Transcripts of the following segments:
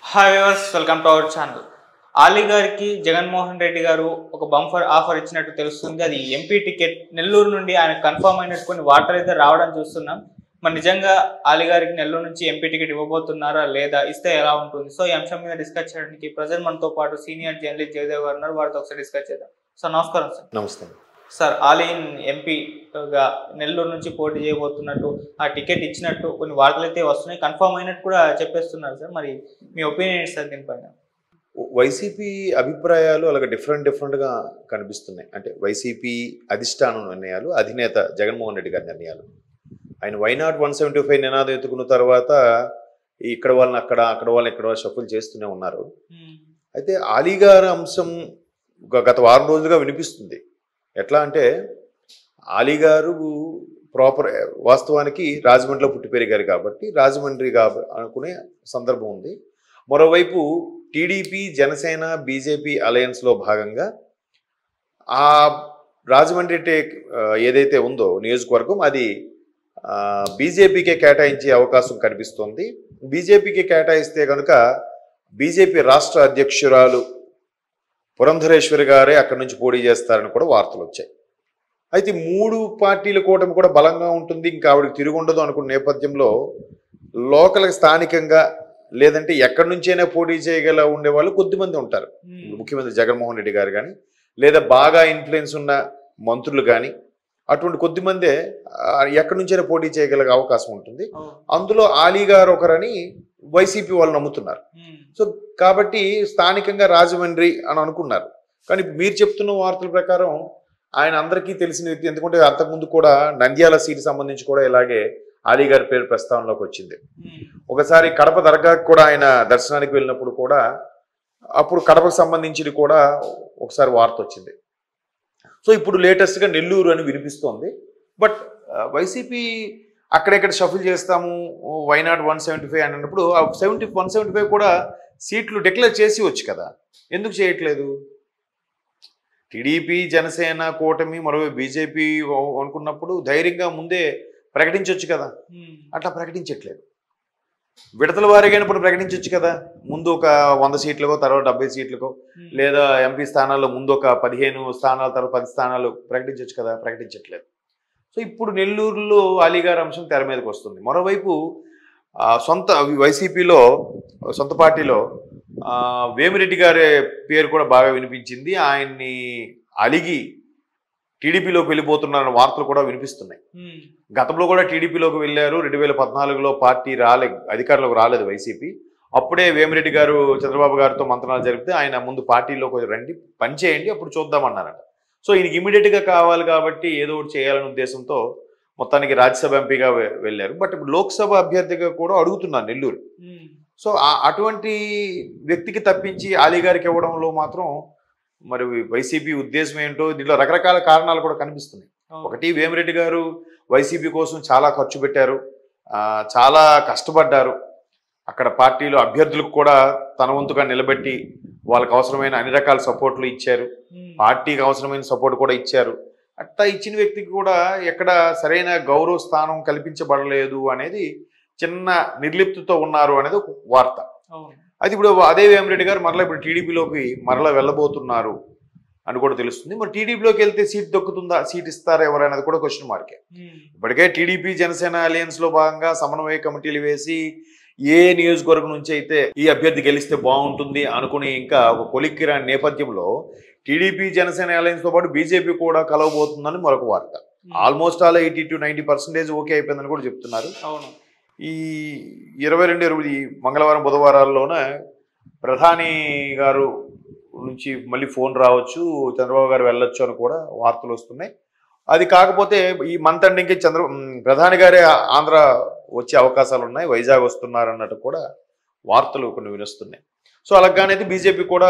Hi viewers, welcome to our channel. Ali గారికి జగన్మోహన్ రెడ్డి గారు ఒక బంఫర్ ఆఫర్ ఇచ్చినట్టు తెలుస్తుంది. అది ఎంపీ టికెట్ నెల్లూరు నుండి ఆయన కన్ఫర్మ్ అయినట్టు కొన్ని వార్తలు అయితే రావడం చూస్తున్నాం. మరి నిజంగా ఆలీ గారికి నెల్లూరు నుంచి ఎంపీ టికెట్ ఇవ్వబోతున్నారా లేదా, ఇస్తే ఎలా ఉంటుంది? సో ఈ అంశం మీద డిస్కస్ చేయడానికి ప్రజెంట్ మనతో పాటు సీనియర్ జర్నలిస్ట్ జయదేవ్ గారు ఉన్నారు. వారితో ఒకసారి డిస్కస్ చేద్దాం. సార్ నమస్కారం. సార్ నమస్తే సార్, ఆలీ ఎంపీగా నెల్లూరు నుంచి పోటీ చేయబోతున్నట్టు, ఆ టికెట్ ఇచ్చినట్టు కొన్ని వార్తలు అయితే వస్తున్నాయి. కన్ఫర్మ్ అయినట్టు కూడా చెప్పేస్తున్నారు సార్. మరి మీ ఒపీనియన్ ఏంటి సార్ దీనిపైన? వైసీపీ అభిప్రాయాలు అలాగే డిఫరెంట్గా కనిపిస్తున్నాయి. అంటే వైసీపీ అధిష్టానం నిర్ణయాలు, అధినేత జగన్మోహన్ రెడ్డి గారి నిర్ణయాలు. ఆయన వైనాట్ 175 నినాదం ఎత్తుకున్న తర్వాత ఇక్కడ వాళ్ళని అక్కడ వాళ్ళని ఇక్కడ షఫుల్ చేస్తూనే ఉన్నారు. అయితే ఆలీ గారి అంశం గత వారం రోజులుగా వినిపిస్తుంది. ఎట్లా అంటే ఆలీ గారు ప్రాపర్ వాస్తవానికి రాజమండ్రిలో పుట్టి పెరిగారు కాబట్టి రాజమండ్రి అనుకునే సందర్భం ఉంది. మరోవైపు టీడీపీ జనసేన బీజేపీ అలయన్స్లో భాగంగా ఆ రాజమండ్రి ఏదైతే ఉందో నియోజకవర్గం అది బీజేపీకే కేటాయించే అవకాశం కనిపిస్తోంది. బీజేపీకి కేటాయిస్తే కనుక బీజేపీ రాష్ట్ర అధ్యక్షురాలు పురంధరేశ్వరి గారే అక్కడి నుంచి పోటీ చేస్తారని కూడా వార్తలు వచ్చాయి. అయితే 3 పార్టీల కూటమి కూడా బలంగా ఉంటుంది, ఇంకా ఆవిడకి తిరుగుండదు అనుకున్న నేపథ్యంలో లోకల్ స్థానికంగా లేదంటే ఎక్కడి నుంచైనా పోటీ చేయగల ఉండేవాళ్ళు కొద్దిమంది ఉంటారు. ముఖ్యమంత్రి జగన్మోహన్ రెడ్డి గారు కానీ లేదా బాగా ఇన్ఫ్లుయెన్స్ ఉన్న మంత్రులు కానీ అటువంటి కొద్దిమందే ఎక్కడి నుంచైనా పోటీ చేయగల అవకాశం ఉంటుంది. అందులో ఆలీ గారు ఒకరని వైసీపీ వాళ్ళు నమ్ముతున్నారు. సో కాబట్టి స్థానికంగా రాజమండ్రి అని అనుకున్నారు. కానీ మీరు చెప్తున్న వార్తల ప్రకారం ఆయన అందరికీ తెలిసిన వ్యక్తి. ఎందుకంటే అంతకుముందు కూడా నంద్యాల సీటు సంబంధించి కూడా ఇలాగే ఆలీ గారి పేరు ప్రస్తావనలోకి వచ్చింది. ఒకసారి కడప దర్గాకి కూడా ఆయన దర్శనానికి వెళ్ళినప్పుడు కూడా అప్పుడు కడపకు సంబంధించి కూడా ఒకసారి వార్త వచ్చింది. సో ఇప్పుడు లేటెస్ట్గా నెల్లూరు అని వినిపిస్తోంది. బట్ వైసీపీ అక్కడెక్కడ షఫుల్ చేస్తాము వైనాట్ 175 అని అన్నప్పుడు 175 కూడా సీట్లు డిక్లేర్ చేసి వచ్చు కదా, ఎందుకు చేయట్లేదు? టీడీపీ జనసేన కూటమి మరో బీజేపీ అనుకున్నప్పుడు ధైర్యంగా ముందే ప్రకటించవచ్చు కదా, అట్లా ప్రకటించట్లేదు. విడతల వారీగా ఇప్పుడు ప్రకటించవచ్చు కదా, ముందు ఒక 100 సీట్లకో తర్వాత 70 సీట్లకో లేదా ఎంపీ స్థానాల్లో ముందు ఒక 15 స్థానాల తర్వాత 10 స్థానాలు ప్రకటించవచ్చు కదా, ప్రకటించట్లేదు. సో ఇప్పుడు నెల్లూరులో ఆలీ గారి అంశం తెర మీదకి వస్తుంది. మరోవైపు సొంత వైసీపీలో సొంత పార్టీలో వేమిరెడ్డి గారి పేరు కూడా బాగా వినిపించింది. ఆయన్ని అలిగి టీడీపీలోకి వెళ్ళిపోతున్నారన్న వార్తలు కూడా వినిపిస్తున్నాయి. గతంలో కూడా టీడీపీలోకి వెళ్ళారు. 2014లో పార్టీ అధికారంలోకి రాలేదు వైసీపీ. అప్పుడే వేమిరెడ్డి గారు చంద్రబాబు గారితో మంత్రాలు జరిపితే ఆయన ముందు పార్టీలోకి రండి, పని చేయండి, అప్పుడు చూద్దామన్నారట. సో ఈయనకి ఇమీడియట్గా కావాలి కాబట్టి ఏదో ఒకటి చేయాలనే ఉద్దేశంతో మొత్తానికి రాజ్యసభ ఎంపీగా వెళ్ళారు. బట్ ఇప్పుడు లోక్సభ అభ్యర్థిగా కూడా అడుగుతున్నారు నెల్లూరు. సో అటువంటి వ్యక్తికి తప్పించి ఆలీ గారికి ఇవ్వడంలో మాత్రం మరి వైసీపీ ఉద్దేశం ఏంటో దీంట్లో రకరకాల కారణాలు కూడా కనిపిస్తున్నాయి. ఒకటి, వేమిరెడ్డి గారు వైసీపీ కోసం చాలా ఖర్చు పెట్టారు, చాలా కష్టపడ్డారు. అక్కడ పార్టీలో అభ్యర్థులకు కూడా తన వంతుగా నిలబెట్టి వాళ్ళకి అవసరమైన అన్ని రకాల సపోర్ట్లు ఇచ్చారు, పార్టీకి అవసరమైన సపోర్ట్ కూడా ఇచ్చారు. అట్లా ఇచ్చిన వ్యక్తికి కూడా ఎక్కడ సరైన గౌరవ స్థానం కల్పించబడలేదు అనేది, చిన్న నిర్లిప్తితో ఉన్నారు అనేది ఒక వార్త. అది ఇప్పుడు అదే వేమిరెడ్డి గారు మరలా ఇప్పుడు టీడీపీలోకి మరలా వెళ్ళబోతున్నారు అని కూడా తెలుస్తుంది. మరి టీడీపీలోకి వెళ్తే సీట్ దొక్కుతుందా, సీట్ ఇస్తారా ఎవరనేది కూడా క్వశ్చన్ మార్కే. ఇప్పటికే టీడీపీ జనసేన అలయన్స్ లో భాగంగా సమన్వయ కమిటీలు వేసి ఏ నియోజకవర్గం నుంచి అయితే ఈ అభ్యర్థి గెలిస్తే బాగుంటుంది అనుకుని ఇంకా ఒక కొలిక్కి రాని నేపథ్యంలో టీడీపీ జనసేన అలయన్స్ తో పాటు బీజేపీ కూడా కలవబోతుందని మరొక వార్త. ఆల్మోస్ట్ ఆల్ 80 to 90% ఓకే అయిపోయిందని కూడా చెప్తున్నారు. ఈ 22 మంగళవారం బుధవారాల్లోనే ప్రధాని గారు నుంచి మళ్ళీ ఫోన్ రావచ్చు, చంద్రబాబు గారు వెళ్ళొచ్చు అని కూడా వార్తలు వస్తున్నాయి. అది కాకపోతే ఈ మంత్ ఎండింగ్కి ప్రధాని గారే ఆంధ్ర వచ్చే అవకాశాలు ఉన్నాయి, వైజాగ్ వస్తున్నారు అన్నట్టు కూడా వార్తలు కొన్ని వినిస్తున్నాయి. సో అలాగైతే బీజేపీ కూడా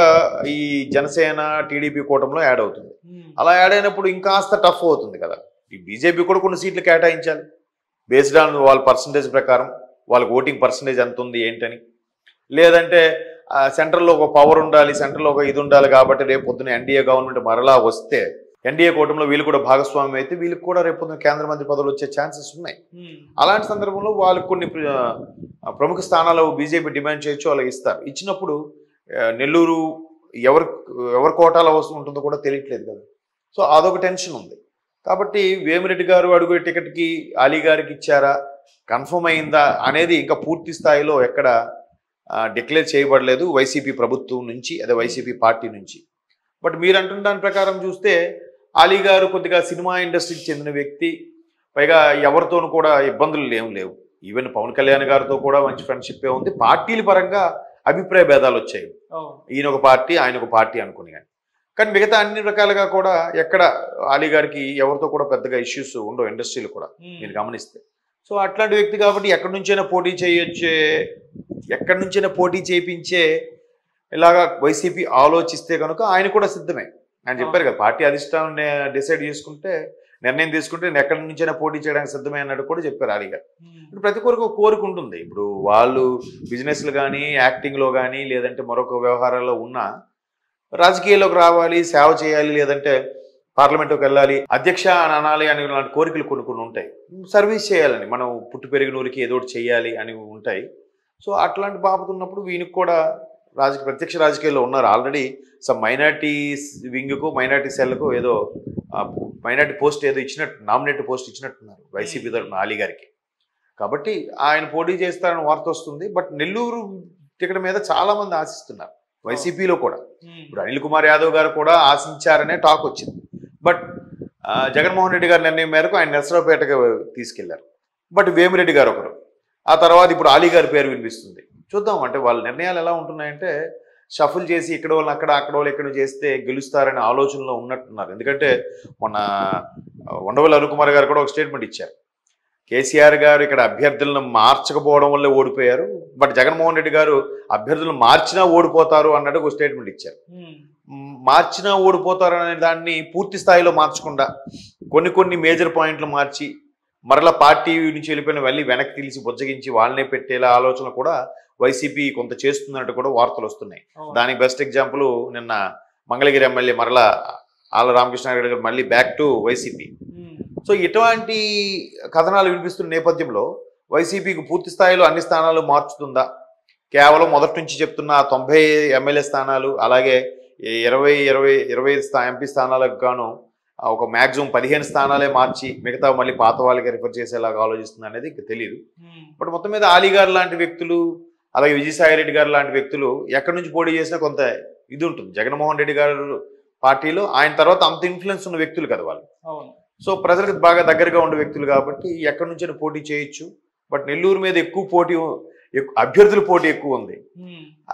ఈ జనసేన టీడీపీ కూటమిలో యాడ్ అవుతుంది. అలా యాడ్ అయినప్పుడు ఇంకాస్త టఫ్ అవుతుంది కదా. ఈ బీజేపీ కూడా కొన్ని సీట్లు కేటాయించాలి బేస్డ్ ఆన్ వాళ్ళ పర్సంటేజ్ ప్రకారం, వాళ్ళకి ఓటింగ్ పర్సంటేజ్ ఎంత ఉంది ఏంటని. లేదంటే సెంట్రల్లో ఒక పవర్ ఉండాలి, సెంట్రల్లో ఒక ఇది ఉండాలి. కాబట్టి రేపు పొద్దున ఎన్డీఏ గవర్నమెంట్ మరలా వస్తే ఎన్డీఏ కూటమిలో వీళ్ళు కూడా భాగస్వామ్యం అయితే వీళ్ళకి కూడా రేపు కేంద్ర మంత్రి పదవులు వచ్చే ఛాన్సెస్ ఉన్నాయి. అలాంటి సందర్భంలో వాళ్ళకి కొన్ని ప్రముఖ స్థానాలు బీజేపీ డిమాండ్ చేయొచ్చు, వాళ్ళకి ఇస్తారు. ఇచ్చినప్పుడు నెల్లూరు ఎవరి కోటాలో ఉంటుందో కూడా తెలియట్లేదు కదా. సో అదొక టెన్షన్ ఉంది. కాబట్టి వేమిరెడ్డి గారు అడుగు టికెట్కి అలీ గారికి ఇచ్చారా, కన్ఫర్మ్ అయిందా అనేది ఇంకా పూర్తి స్థాయిలో ఎక్కడ డిక్లేర్ చేయబడలేదు వైసీపీ ప్రభుత్వం నుంచి, అదే వైసీపీ పార్టీ నుంచి. బట్ మీరు అంటున్న దాని ప్రకారం చూస్తే అలీ గారు కొద్దిగా సినిమా ఇండస్ట్రీకి చెందిన వ్యక్తి, పైగా ఎవరితోనూ కూడా ఇబ్బందులు లేవు. ఈవెన్ పవన్ కళ్యాణ్ గారితో కూడా మంచి ఫ్రెండ్షిప్ ఉంది. పార్టీల పరంగా అభిప్రాయ భేదాలు వచ్చాయి, ఈయన ఒక పార్టీ ఆయన ఒక పార్టీ అనుకుని. కానీ మిగతా అన్ని రకాలుగా కూడా ఎక్కడ అలీ గారికి ఎవరితో కూడా పెద్దగా ఇష్యూస్ ఉండవు ఇండస్ట్రీలు కూడా మీరు గమనిస్తే. సో అట్లాంటి వ్యక్తి కాబట్టి ఎక్కడి నుంచైనా పోటీ చేయించే ఇలాగా వైసీపీ ఆలోచిస్తే కనుక ఆయన కూడా సిద్ధమే. ఆయన చెప్పారు కదా, పార్టీ అధిష్టానం డిసైడ్ చేసుకుంటే, నిర్ణయం తీసుకుంటే నేను ఎక్కడి నుంచైనా పోటీ చేయడానికి సిద్ధమే అన్నట్టు కూడా చెప్పారు అలీ గారు. ఇప్పుడు ప్రతి ఒక్కరికి ఒక కోరిక ఉంటుంది. ఇప్పుడు వాళ్ళు బిజినెస్లు కానీ, యాక్టింగ్లో కానీ, లేదంటే మరొక వ్యవహారాల్లో ఉన్నా రాజకీయాల్లోకి రావాలి, సేవ చేయాలి, లేదంటే పార్లమెంట్కి వెళ్ళాలి, అధ్యక్ష అని అనాలి అని లాంటి కోరికలు కొన్ని ఉంటాయి. సర్వీస్ చేయాలని, మనం పుట్టి పెరిగిన ఊరికి ఏదో ఒకటి చేయాలి అని ఉంటాయి. సో అట్లాంటి బాబు ఉన్నప్పుడు వీనికి కూడా ప్రత్యక్ష రాజకీయాల్లో ఉన్నారు ఆల్రెడీ. సమ్ మైనార్టీ వింగ్కు, మైనార్టీ సెల్కు ఏదో మైనార్టీ పోస్ట్ ఏదో ఇచ్చినట్టు, నామినేట్ పోస్ట్ ఇచ్చినట్టున్నారు వైసీపీ తరఫున అలీ గారికి. కాబట్టి ఆయన పోటీ చేస్తారని వార్త వస్తుంది. బట్ నెల్లూరు టికెట్ మీద చాలా మంది ఆశిస్తున్నారు వైసీపీలో కూడా. ఇప్పుడు అనిల్ కుమార్ యాదవ్ గారు కూడా ఆశించారనే టాక్ వచ్చింది. బట్ జగన్మోహన్ రెడ్డి గారి నిర్ణయం మేరకు ఆయన నర్సరావుపేటకు తీసుకెళ్లారు. బట్ వేమిరెడ్డి గారు ఒకరు, ఆ తర్వాత ఇప్పుడు అలీ గారి పేరు వినిపిస్తుంది. చూద్దాం, అంటే వాళ్ళ నిర్ణయాలు ఎలా ఉంటున్నాయంటే షఫుల్ చేసి ఇక్కడ వాళ్ళు అక్కడ వాళ్ళు ఎక్కడ చేస్తే గెలుస్తారనే ఆలోచనలో ఉన్నట్టున్నారు. ఎందుకంటే మొన్న ఉండవల్లి అరుణ్ కుమార్ గారు కూడా ఒక స్టేట్మెంట్ ఇచ్చారు, కేసీఆర్ గారు ఇక్కడ అభ్యర్థులను మార్చకపోవడం వల్లే ఓడిపోయారు, బట్ జగన్మోహన్ రెడ్డి గారు అభ్యర్థులను మార్చినా ఓడిపోతారు అన్నట్టు ఒక స్టేట్మెంట్ ఇచ్చారు. మార్చినా ఓడిపోతారు అనే దాన్ని పూర్తి స్థాయిలో మార్చకుండా కొన్ని మేజర్ పాయింట్లు మార్చి మరలా పార్టీ నుంచి వెళ్ళిపోయిన వెళ్ళి వెనక్కి తీసి బుజ్జగించి వాళ్ళనే పెట్టేలా ఆలోచన కూడా వైసీపీ కొంత చేస్తున్నట్టు కూడా వార్తలు వస్తున్నాయి. దానికి బెస్ట్ ఎగ్జాంపుల్ నిన్న మంగళగిరి ఎమ్మెల్యే మరలా ఆళ్ళ రామకృష్ణారెడ్డి గారు మళ్ళీ బ్యాక్ టు వైసీపీ. సో ఇటువంటి కథనాలు వినిపిస్తున్న నేపథ్యంలో వైసీపీకి పూర్తి స్థాయిలో అన్ని స్థానాలు మార్చుతుందా, కేవలం మొదటి నుంచి చెప్తున్న 90 ఎమ్మెల్యే స్థానాలు అలాగే 20 ఎంపీ స్థానాలకు గాను ఒక మ్యాక్సిమం 15 స్థానాలే మార్చి మిగతా మళ్ళీ పాత వాళ్ళకి రిఫర్ చేసేలాగా ఆలోచిస్తుంది అనేది తెలియదు. బట్ మొత్తం మీద అలీ గారు లాంటి వ్యక్తులు, అలాగే విజయసాయి రెడ్డి గారు లాంటి వ్యక్తులు ఎక్కడి నుంచి పోటీ చేసినా కొంత ఇది ఉంటుంది. జగన్మోహన్ రెడ్డి గారు పార్టీలో ఆయన తర్వాత అంత ఇన్ఫ్లుయెన్స్ ఉన్న వ్యక్తులు కదా వాళ్ళు. సో ప్రజలకు బాగా దగ్గరగా ఉండే వ్యక్తులు కాబట్టి ఎక్కడి నుంచైనా పోటీ చేయొచ్చు. బట్ నెల్లూరు మీద అభ్యర్థుల పోటీ ఎక్కువ ఉంది.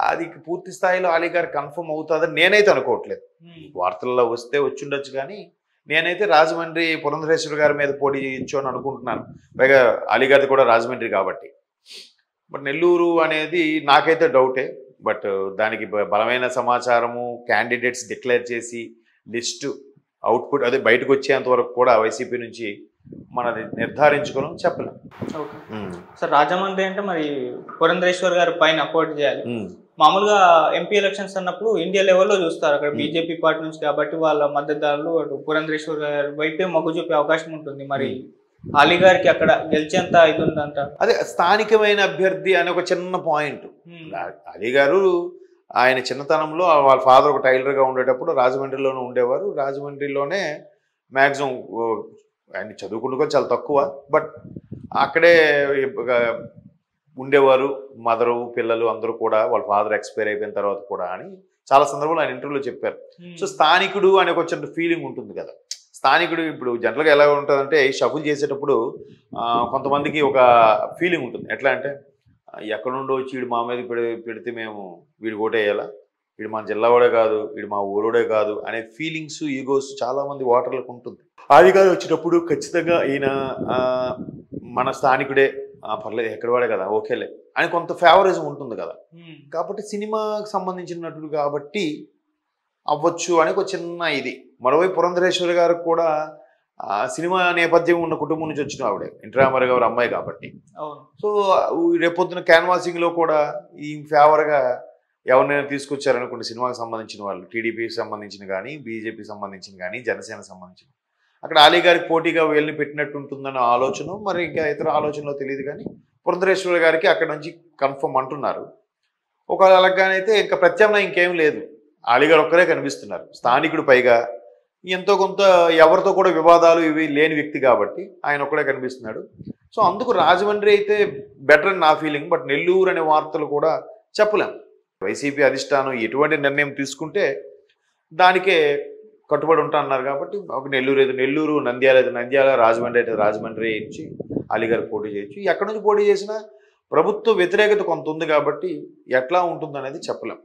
అది పూర్తి స్థాయిలో అలీ గారు కన్ఫర్మ్ అవుతుందని నేనైతే అనుకోవట్లేదు. వార్తల్లో వస్తే వచ్చిండొచ్చు, కానీ నేనైతే రాజమండ్రి పురంధరేశ్వర గారి మీద పోటీ చేయొచ్చు అని అనుకుంటున్నాను. పైగా అలీ గారిది కూడా రాజమండ్రి కాబట్టి. బట్ నెల్లూరు అనేది నాకైతే డౌటే. బట్ దానికి బలమైన సమాచారము, క్యాండిడేట్స్ డిక్లేర్ చేసి లిస్టు అవుట్పుట్ అదే బయటకు వచ్చేంత వరకు కూడా వైసీపీ నుంచి మనది నిర్ధారించుకోవడం చెప్పలేం. సార్ రాజమండ్రి అంటే మరి పురంధరేశ్వర్ గారి పైన పోటీ చేయాలి. మామూలుగా ఎంపీ ఎలక్షన్స్ అన్నప్పుడు ఇండియా లెవెల్లో చూస్తారు, అక్కడ బీజేపీ పార్టీ నుంచి కాబట్టి వాళ్ళ మద్దతుదారులు అటు పురంధరేశ్వర్ గారి వైపే మొగ్గు చూపే అవకాశం ఉంటుంది. మరి అలీ గారికి అక్కడ గెలిచేంత ఇది ఉందంట. అదే స్థానికమైన అభ్యర్థి అనే ఒక చిన్న పాయింట్. అలీ గారు ఆయన చిన్నతనంలో వాళ్ళ ఫాదర్ ఒక టైలర్గా ఉండేటప్పుడు రాజమండ్రిలోనే ఉండేవారు. రాజమండ్రిలోనే మ్యాక్సిమం ఆయన చదువుకుంటూ చాలా తక్కువ, బట్ అక్కడే ఉండేవారు. మదరు పిల్లలు అందరూ కూడా వాళ్ళ ఫాదర్ ఎక్స్పైర్ అయిపోయిన తర్వాత కూడా అని చాలా సందర్భంలో ఆయన ఇంటర్వ్యూలో చెప్పారు. సో స్థానికుడు అనే ఒక చిన్న ఫీలింగ్ ఉంటుంది కదా. స్థానికుడు ఇప్పుడు జనరల్గా ఎలా ఉంటుందంటే షఫుల్ చేసేటప్పుడు కొంతమందికి ఒక ఫీలింగ్ ఉంటుంది. ఎట్లా అంటే ఎక్కడ నుండో వచ్చి వీడు మా మీద పెడితే మేము వీడు ఓటేయాలా, వీడు మా జిల్లావాడే కాదు, వీడు మా ఊరోడే కాదు అనే ఫీలింగ్స్, ఈగోస్ చాలామంది ఓటర్లకు ఉంటుంది. అలీ గారు వచ్చినప్పుడు ఖచ్చితంగా ఈయన మన స్థానికుడే, పర్లేదు ఎక్కడవాడే కదా ఓకేలే అని కొంత ఫేవరిజం ఉంటుంది కదా. కాబట్టి సినిమాకి సంబంధించిన నటుడు కాబట్టి అవ్వచ్చు అని ఒక చిన్న ఇది. మరోవైపు పురంధరేశ్వరి గారు కూడా సినిమా నేపథ్యం ఉన్న కుటుంబం నుంచి వచ్చిన ఆవిడే, ఎన్టీ రామారావు గారు అమ్మాయి కాబట్టి. సో రేపొద్దున క్యాన్వాసింగ్లో కూడా ఈ ఫేవర్గా ఎవరినైనా తీసుకొచ్చారనుకోండి సినిమాకి సంబంధించిన వాళ్ళు, టీడీపీకి సంబంధించిన కానీ, బీజేపీకి సంబంధించిన కానీ, జనసేనకు సంబంధించిన, అక్కడ అలీ గారికి పోటీగా వీళ్ళని పెట్టినట్టు ఉంటుందన్న ఆలోచన, మరి ఇంకా ఇతర ఆలోచనలో తెలియదు కానీ పురంధరేశ్వర గారికి అక్కడ నుంచి కన్ఫర్మ్ అంటున్నారు. ఒకవేళ అలాగానైతే ఇంకా ప్రత్యామ్నాయం ఇంకేం లేదు, అలీ గారు ఒక్కరే కనిపిస్తున్నారు. స్థానికుడు, పైగా ఎంతో కొంత ఎవరితో కూడా వివాదాలు ఇవి లేని వ్యక్తి కాబట్టి ఆయన ఒక్కడే కనిపిస్తున్నాడు. సో అందుకు రాజమండ్రి అయితే బెటర్ అని నా ఫీలింగ్. బట్ నెల్లూరు అనే వార్తలు కూడా చెప్పలేం. వైసీపీ అధిష్టానం ఎటువంటి నిర్ణయం తీసుకుంటే దానికే కట్టుబడి ఉంటా అన్నారు కాబట్టి ఒక నెల్లూరు అయితే నెల్లూరు, నంద్యాల అయితే నంద్యాల, రాజమండ్రి అయితే రాజమండ్రి ఇచ్చి అలీ గారు పోటీ చేయొచ్చు. ఎక్కడి నుంచి పోటీ చేసినా ప్రభుత్వ వ్యతిరేకత కొంత ఉంది కాబట్టి ఎట్లా ఉంటుంది అనేది చెప్పలేం.